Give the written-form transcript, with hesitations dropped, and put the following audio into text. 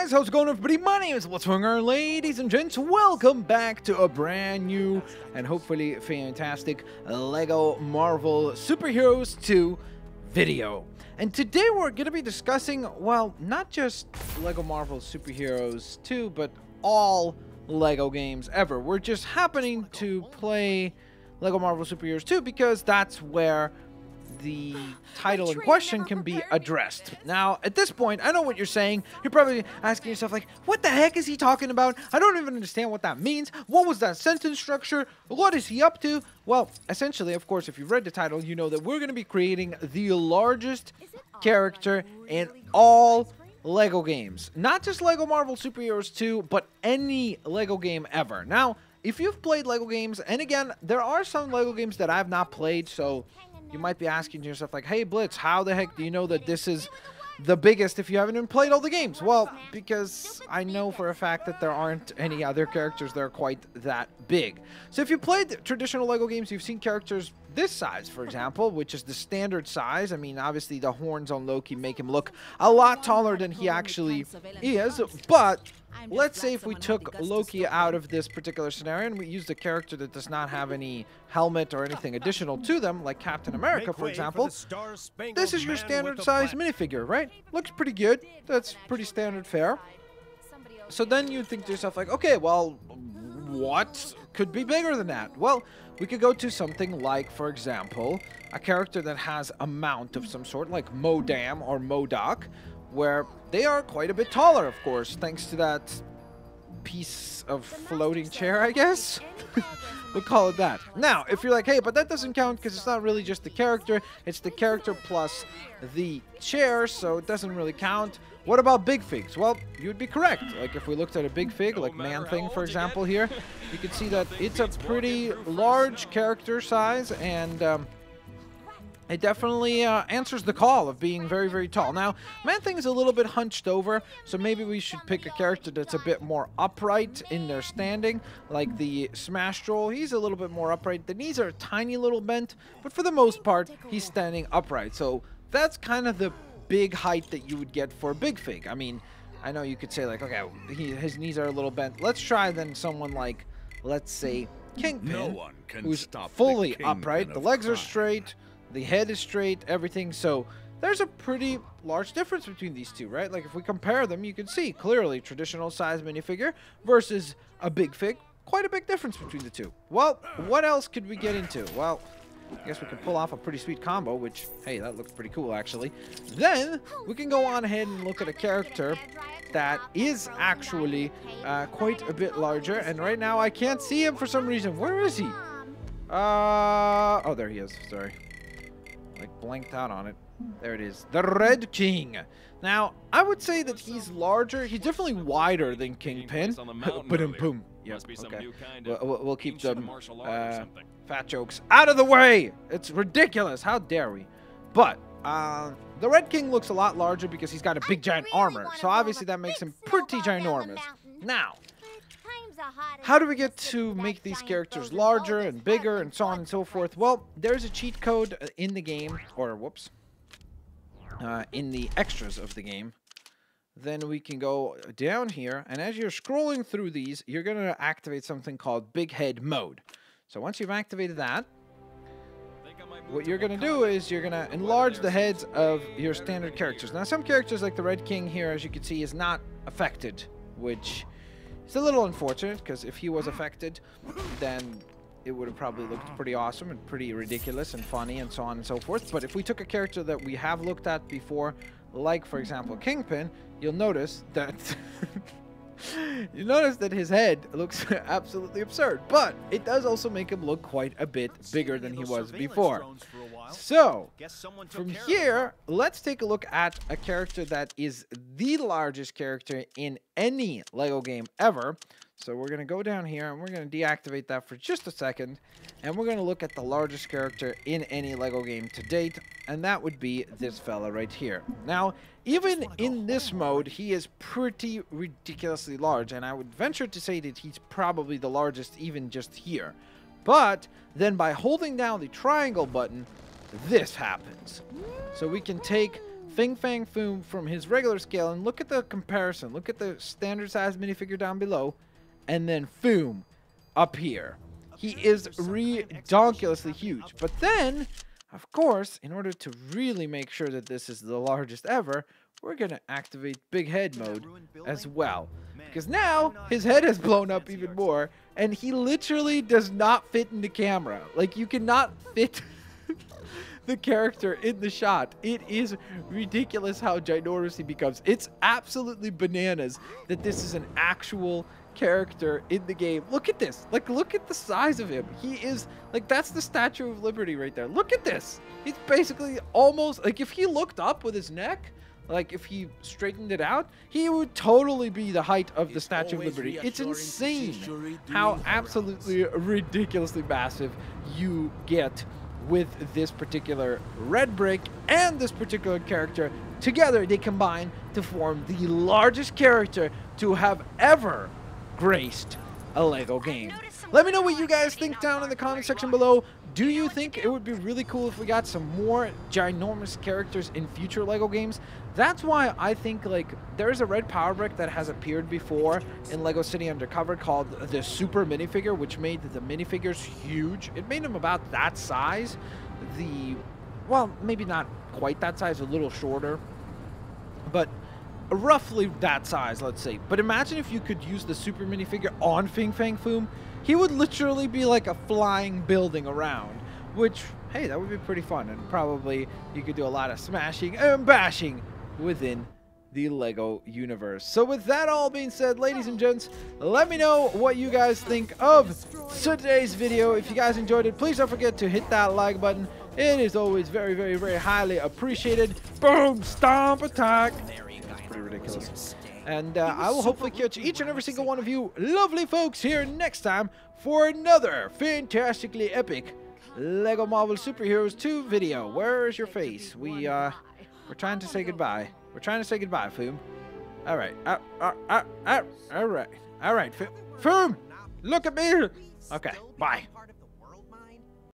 guys, how's it going everybody? My name is Blitzwinger. Ladies and gents, welcome back to a brand new and hopefully fantastic LEGO Marvel Superheroes 2 video. And today we're going to be discussing, well, not just LEGO Marvel Superheroes 2, but all LEGO games ever. We're just happening to play LEGO Marvel Superheroes 2 because that's where the title in question can be addressed. Now, at this point, I know what you're saying. You're probably asking yourself, like, what the heck is he talking about? I don't even understand what that means. What was that sentence structure? What is he up to? Well, essentially, of course, if you've read the title, you know that we're going to be creating the largest character in all LEGO games. Not just LEGO Marvel Superheroes 2, but any LEGO game ever. Now, if you've played LEGO games, and again, there are some LEGO games that I've not played, so you might be asking yourself, like, hey, Blitz, how the heck do you know that this is the biggest if you haven't even played all the games? Well, because I know for a fact that there aren't any other characters that are quite that big. So if you played traditional LEGO games, you've seen characters this size, for example, which is the standard size. I mean, obviously, the horns on Loki make him look a lot taller than he actually is, but let's say if we took Loki out of this particular scenario and we used a character that does not have any helmet or anything additional to them, like Captain America, for example, this is your standard size minifigure, right? Looks pretty good. That's pretty standard fare. So then you think to yourself, like, okay, well, what could be bigger than that? Well, we could go to something like, for example, a character that has a mount of some sort, like Modam or Modoc, where they are quite a bit taller, of course, thanks to that piece of floating chair, I guess. We'll call it that. Now, if you're like, hey, but that doesn't count because it's not really just the character, it's the character plus the chair, so it doesn't really count. What about big figs? Well, you'd be correct. Like, if we looked at a big fig, like Man-Thing, for example, here, you can see that it's a pretty large character size, and it definitely answers the call of being very, very tall. Now, Man-Thing is a little bit hunched over, so maybe we should pick a character that's a bit more upright in their standing, like the Smash Troll. He's a little bit more upright. The knees are a tiny little bent, but for the most part, he's standing upright. So that's kind of the big height that you would get for a big fig. I mean, I know you could say, like, okay, his knees are a little bent. Let's try then someone like, let's say, Kingpin, who's fully upright. The legs are straight. The head is straight, everything. So there's a pretty large difference between these two, right? Like, if we compare them, you can see clearly traditional size minifigure versus a big fig. Quite a big difference between the two. Well, what else could we get into? Well, I guess we can pull off a pretty sweet combo, which, hey, that looks pretty cool, actually. Then we can go on ahead and look at a character that is actually quite a bit larger. And right now, I can't see him for some reason. Where is he? Oh, there he is. Sorry. Like, blanked out on it. There it is. The Red King. Now, I would say that he's larger. He's definitely wider than Kingpin. Boom. Yep, okay. We'll keep the fat jokes out of the way. It's ridiculous. How dare we? But the Red King looks a lot larger because he's got a big giant armor. So obviously that makes him pretty ginormous. Now, how do we get to make these characters larger and bigger and so on and so forth? Well, there's a cheat code in the game, or whoops, in the extras of the game. Then we can go down here, and as you're scrolling through these, you're going to activate something called Big Head Mode. So once you've activated that, what you're going to do is you're going to enlarge the heads of your standard characters. Now, some characters like the Red King here, as you can see, is not affected, which it's a little unfortunate, because if he was affected, then it would have probably looked pretty awesome and pretty ridiculous and funny and so on and so forth. But if we took a character that we have looked at before, like, for example, Kingpin, you'll notice that his head looks absolutely absurd. But it does also make him look quite a bit bigger than he was before. So, from here, let's take a look at a character that is the largest character in any LEGO game ever. So we're going to go down here, and we're going to deactivate that for just a second. And we're going to look at the largest character in any LEGO game to date, and that would be this fella right here. Now, even in this mode, he is pretty ridiculously large, and I would venture to say that he's probably the largest even just here. But then by holding down the triangle button, this happens. So we can take Fin Fang Foom from his regular scale, and look at the comparison. Look at the standard size minifigure down below, and then Foom up here. He is ridiculously huge. But then, of course, in order to really make sure that this is the largest ever, we're going to activate big head mode as well. Because now his head has blown up even more, and he literally does not fit in the camera. Like, you cannot fit the character in the shot. It is ridiculous how ginormous he becomes. It's absolutely bananas that this is an actual character in the game. Look at this. Like, look at the size of him. He is, like, that's the Statue of Liberty right there. Look at this. He's basically almost, like, if he looked up with his neck, like, if he straightened it out, he would totally be the height of the Statue of Liberty. It's insane how absolutely ridiculously massive you get with this particular red brick and this particular character. Together, they combine to form the largest character to have ever graced a LEGO game. Let me know what you guys think down in the comment section below. Do you think it would be really cool if we got some more ginormous characters in future LEGO games? That's why I think, like, there's a red power brick that has appeared before in LEGO City Undercover called the Super Minifigure, which made the minifigures huge. It made them about that size. Well, maybe not quite that size, a little shorter, but roughly that size, let's say. But imagine if you could use the Super Minifigure on Fin Fang Foom. He would literally be like a flying building around, which, hey, that would be pretty fun. And probably you could do a lot of smashing and bashing within the LEGO universe. So with that all being said, ladies and gents, let me know what you guys think of today's video. If you guys enjoyed it, please don't forget to hit that like button. It is always very, very, very highly appreciated. Boom! Stomp attack! That's pretty ridiculous. And I will hopefully catch each and every single one of you lovely folks here next time for another fantastically epic LEGO Marvel Superheroes 2 video. Where is your face? We're trying to say goodbye. We're trying to say goodbye, Foom. All right. All right. All right, Foom. Look at me. Okay, bye.